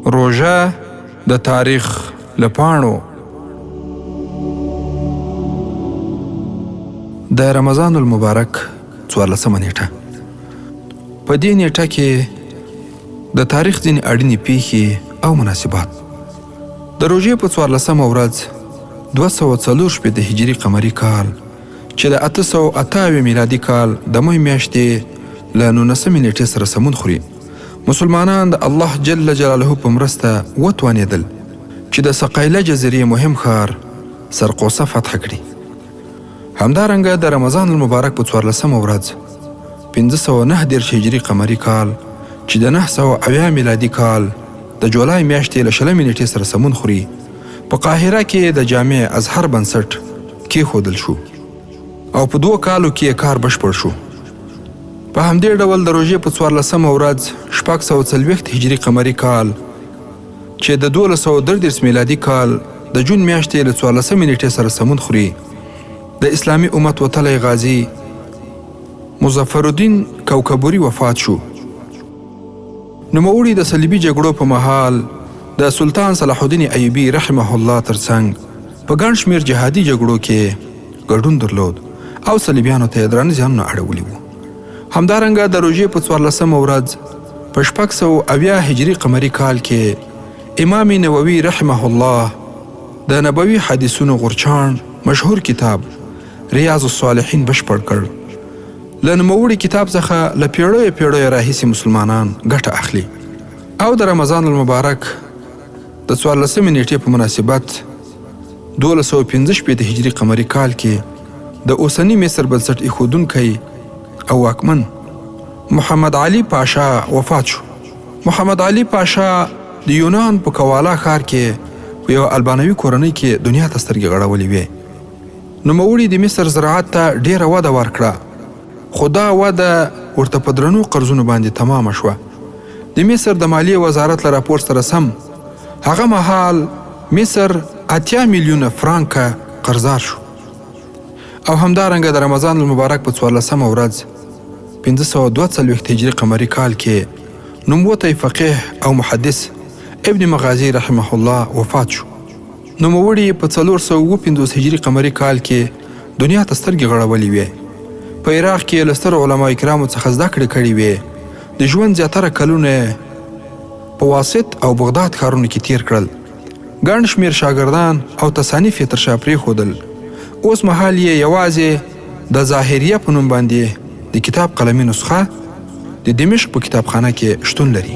روژه د تاریخ له پاڼو. د رمضان المبارک 14مه نیټه. په دې نیټه کې د تاریخ ځینې اړینې پېښې او مناسبات. د روژې په 14مه ورځ 240 د هجري قمري کال چې د 828 میلادي کال د مې میاشتې له 19 نیټې سره سمون خوري، مسلمانان د الله جل جلاله په مرسته وتوانېدل چې د ثقیله جزیرې مهم ښار سرقوسه فتح کړي. همدارنګه د رمضان المبارک په 14مه ورځ 519 هجري قمري کال چې د 980 میلادي کال د جولای میاشتې له 20 نیټې سره سمون خوري، په قاهره کې د جامع ازهر بنسټ کېښودل شو او په 2 کالو کې کار بشپړ شو. په همدې ډول د روژې په 14مه ورځ 640 هجري قمري کال چې د 1233 میلادي کال د جون میاشتې له 14 نیټې سره سمون خوري، د اسلامي امت وتلی غازی مظفرالدین کوکبوري وفات شو. نوموړي د صلیبي جګړو په مهال د سلطان صلاح الدین ایوبي رحمه الله ترڅنګ په ګڼ شمېر جهادي جګړو کې ګډون درلود او صلیبیانو ته یې درانه زیانونه اړولي وو. همدارنګه د روژې په 14مه ورځ په 670 هجري قمري کال کې امام نووي رحمه الله د نبوي حدیثونو غورچاڼ مشهور کتاب ریاض الصالحین بشپړ کړ. له نوموړي کتاب څخه له پیړیو راهیسې مسلمانان ګټه اخلي او د رمضان المبارک د 14مې نیټې په مناسبت 1215 هجري قمري کال کې د اوسني مصر بنسټ ایښودونکی او واکمن محمد علي پاشا وفات شو. محمد علي پاشا د یونان په کوالا ښار کې په یو البانوي کورنۍ کې دنیا ته سترګې غړولې وې. نوموړي د مصر زراعت ته ډېره وده ورکړه، خو دا وده ورته په درنو قرضونو باندې تمامه شوه. د مصر د مالیې وزارت له راپور سره سم هغه مهال مصر 80 میلیونه فرانکه قرضدار شو. او همدارنګه د رمضان المبارک په 14مه ورځ 542 هجري قمري کال کې نوموتی فقیه او محدث ابن مغازي رحمه الله وفات شو. نوموړي په 450 هجري قمري کال کې دنیا ته سترګې غړولې وې. په عراق کې له سترو علماء کرامو څخه زده کړې کړې وې. د ژوند زیاتره کلونه په واسط او بغداد ښارونو کې تیر کړل. ګڼ شمېر شاګردان او تصانیف یې تر شا پرېښودل. اوس مهال یې یوازې د ظاهریه په نوم باندې د کتاب قلمي نسخه د دمشق په کتابخانه کې شتون لري.